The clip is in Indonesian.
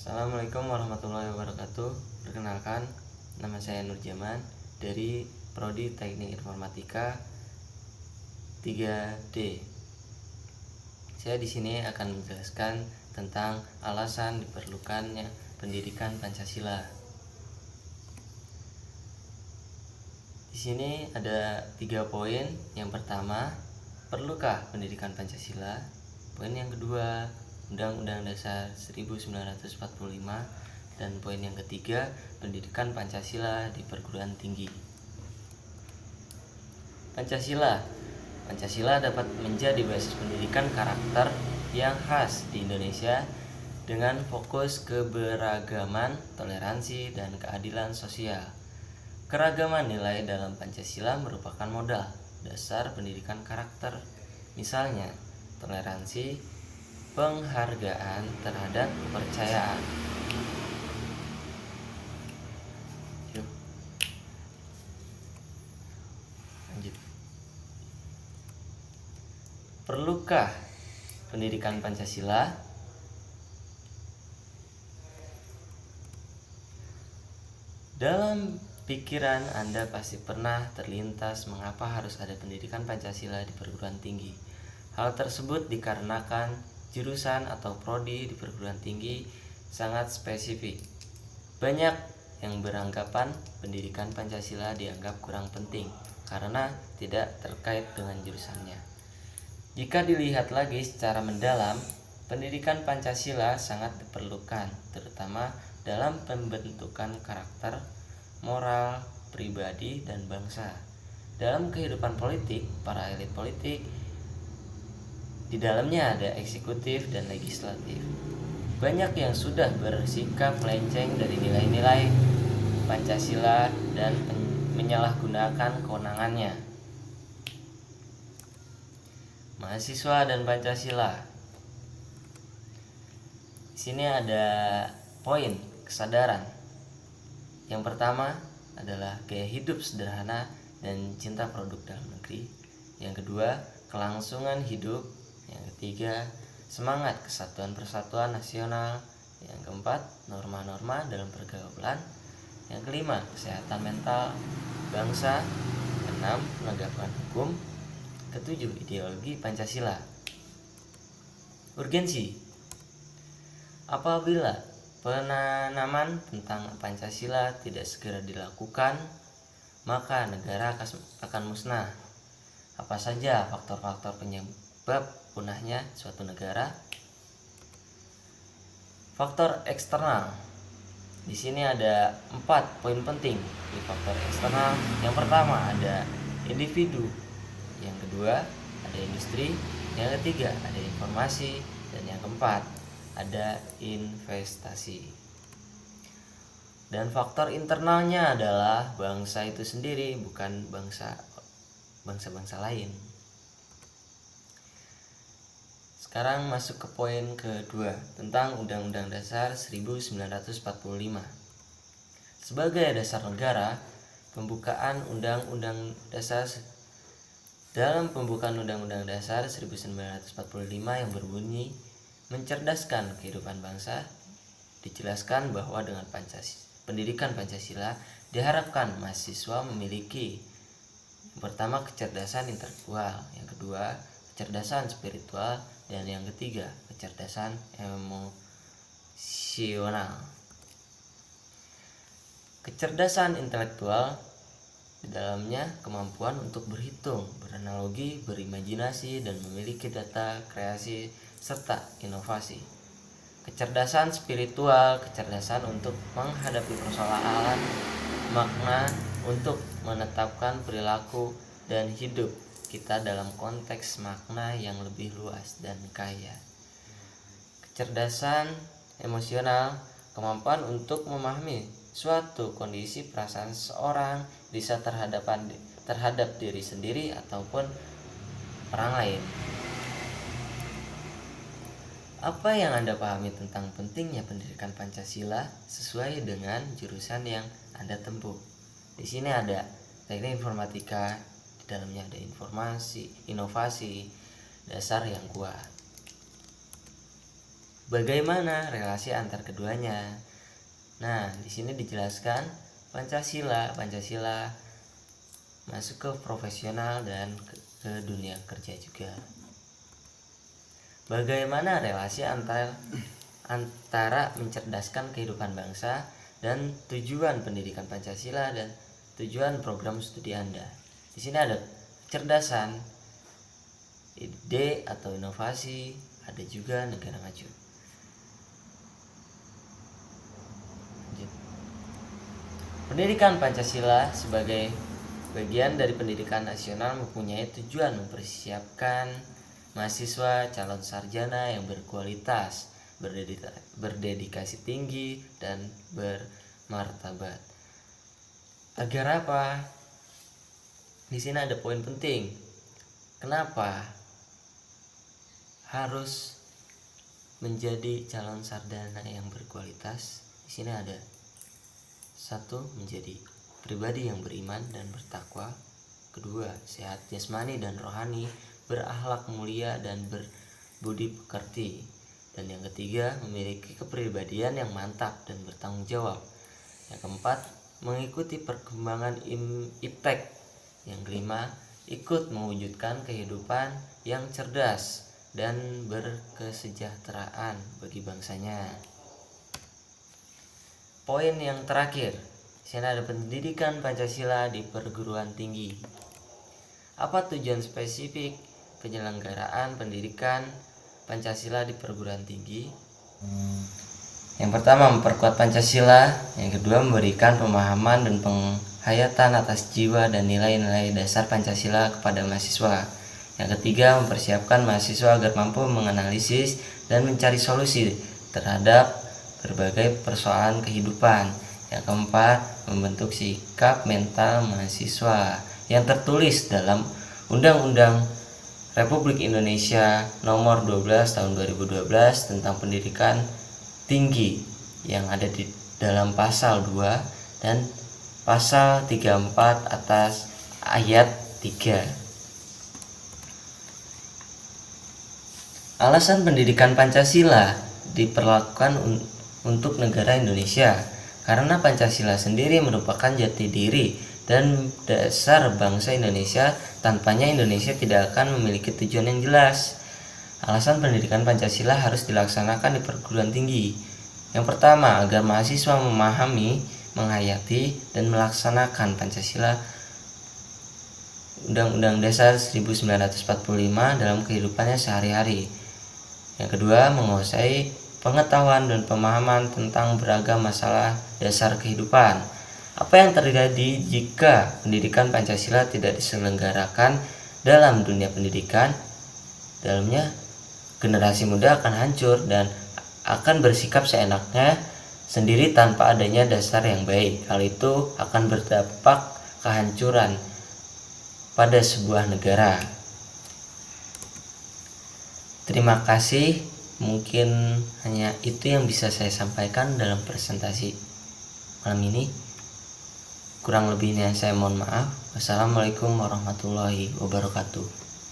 Assalamualaikum warahmatullahi wabarakatuh. Perkenalkan, nama saya Nur Jaman dari Prodi Teknik Informatika 3D. Saya di sini akan menjelaskan tentang alasan diperlukannya pendidikan Pancasila. Di sini ada 3 poin. Yang pertama, perlukah pendidikan Pancasila? Poin yang kedua, Undang-Undang Dasar 1945, dan poin yang ketiga, pendidikan Pancasila di perguruan tinggi. Pancasila dapat menjadi basis pendidikan karakter yang khas di Indonesia dengan fokus keberagaman, toleransi, dan keadilan sosial. Keragaman nilai dalam Pancasila merupakan modal dasar pendidikan karakter. Misalnya, toleransi, penghargaan terhadap kepercayaan. Lanjut. Perlukah pendidikan Pancasila? Dalam pikiran Anda pasti pernah terlintas mengapa harus ada pendidikan Pancasila di perguruan tinggi. Hal tersebut dikarenakan jurusan atau prodi di perguruan tinggi sangat spesifik. Banyak yang beranggapan pendidikan Pancasila dianggap kurang penting karena tidak terkait dengan jurusannya. Jika dilihat lagi secara mendalam, pendidikan Pancasila sangat diperlukan, terutama dalam pembentukan karakter, moral, pribadi, dan bangsa. Dalam kehidupan politik, para elit politik di dalamnya ada eksekutif dan legislatif. Banyak yang sudah bersikap melenceng dari nilai-nilai Pancasila dan menyalahgunakan kewenangannya. Mahasiswa dan Pancasila. Di sini ada poin kesadaran. Yang pertama adalah gaya hidup sederhana dan cinta produk dalam negeri. Yang kedua, kelangsungan hidup. Yang ketiga, semangat kesatuan persatuan nasional. Yang keempat, norma-norma dalam pergaulan. Yang kelima, kesehatan mental bangsa. Keenam, penegakan hukum. Ketujuh, ideologi Pancasila. Urgensi. Apabila penanaman tentang Pancasila tidak segera dilakukan, maka negara akan musnah. Apa saja faktor-faktor penyebab punahnya suatu negara? Faktor eksternal. Di sini ada 4 poin penting di faktor eksternal. Yang pertama ada individu. Yang kedua ada industri. Yang ketiga ada informasi. Dan yang keempat ada investasi. Dan faktor internalnya adalah bangsa itu sendiri, bukan bangsa-bangsa lain. Sekarang masuk ke poin kedua tentang Undang-Undang Dasar 1945. Sebagai dasar negara, dalam pembukaan Undang-Undang Dasar 1945 yang berbunyi mencerdaskan kehidupan bangsa, dijelaskan bahwa dengan pendidikan Pancasila diharapkan mahasiswa memiliki yang pertama kecerdasan intelektual, yang kedua kecerdasan spiritual, dan yang ketiga kecerdasan emosional. Kecerdasan intelektual di dalamnya kemampuan untuk berhitung, beranalogi, berimajinasi, dan memiliki data, kreasi, serta inovasi. Kecerdasan spiritual, kecerdasan untuk menghadapi persoalan, makna untuk menetapkan perilaku dan hidup kita dalam konteks makna yang lebih luas dan kaya. Kecerdasan emosional, kemampuan untuk memahami suatu kondisi perasaan seorang bisa terhadap diri sendiri ataupun orang lain. Apa yang Anda pahami tentang pentingnya pendidikan Pancasila sesuai dengan jurusan yang Anda tempuh? Di sini ada teknik informatika, di dalamnya ada informasi, inovasi, dasar yang kuat. bagaimana relasi antar keduanya. Nah, di sini dijelaskan Pancasila masuk ke profesional dan ke dunia kerja juga. Bagaimana relasi antara mencerdaskan kehidupan bangsa dan tujuan pendidikan Pancasila dan tujuan program studi Anda. Di sini ada kecerdasan, ide atau inovasi, ada juga negara maju. Pendidikan Pancasila sebagai bagian dari pendidikan nasional mempunyai tujuan mempersiapkan mahasiswa calon sarjana yang berkualitas, berdedikasi tinggi, dan bermartabat. Agar apa? Di sini ada poin penting. Kenapa harus menjadi calon sarjana yang berkualitas? Di sini ada: 1. Menjadi pribadi yang beriman dan bertakwa. 2. Sehat jasmani dan rohani, berakhlak mulia dan berbudi pekerti. Dan yang ketiga, memiliki kepribadian yang mantap dan bertanggung jawab. Yang keempat, mengikuti perkembangan iptek. Yang kelima, ikut mewujudkan kehidupan yang cerdas dan berkesejahteraan bagi bangsanya. Poin yang terakhir, di sini ada pendidikan Pancasila di perguruan tinggi. Apa tujuan spesifik penyelenggaraan pendidikan Pancasila di perguruan tinggi? Yang pertama, memperkuat Pancasila. Yang kedua, memberikan pemahaman dan penghayatan atas jiwa dan nilai-nilai dasar Pancasila kepada mahasiswa. Yang ketiga, mempersiapkan mahasiswa agar mampu menganalisis dan mencari solusi terhadap berbagai persoalan kehidupan. Yang keempat, membentuk sikap mental mahasiswa yang tertulis dalam Undang-Undang Republik Indonesia Nomor 12 Tahun 2012 tentang pendidikan tinggi yang ada di dalam pasal 2 dan pasal 34 atas ayat 3. Alasan pendidikan Pancasila diperlakukan untuk negara Indonesia karena Pancasila sendiri merupakan jati diri dan dasar bangsa Indonesia. Tanpanya Indonesia tidak akan memiliki tujuan yang jelas. Alasan pendidikan Pancasila harus dilaksanakan di perguruan tinggi. Yang pertama, agar mahasiswa memahami, menghayati, dan melaksanakan Pancasila Undang-Undang Dasar 1945 dalam kehidupannya sehari-hari. Yang kedua, menguasai pengetahuan dan pemahaman tentang beragam masalah dasar kehidupan. Apa yang terjadi jika pendidikan Pancasila tidak diselenggarakan dalam dunia pendidikan? Dalamnya, generasi muda akan hancur dan akan bersikap seenaknya sendiri tanpa adanya dasar yang baik. Hal itu akan berdampak kehancuran pada sebuah negara. Terima kasih. Mungkin hanya itu yang bisa saya sampaikan dalam presentasi malam ini. Kurang lebihnya saya mohon maaf. Wassalamualaikum warahmatullahi wabarakatuh.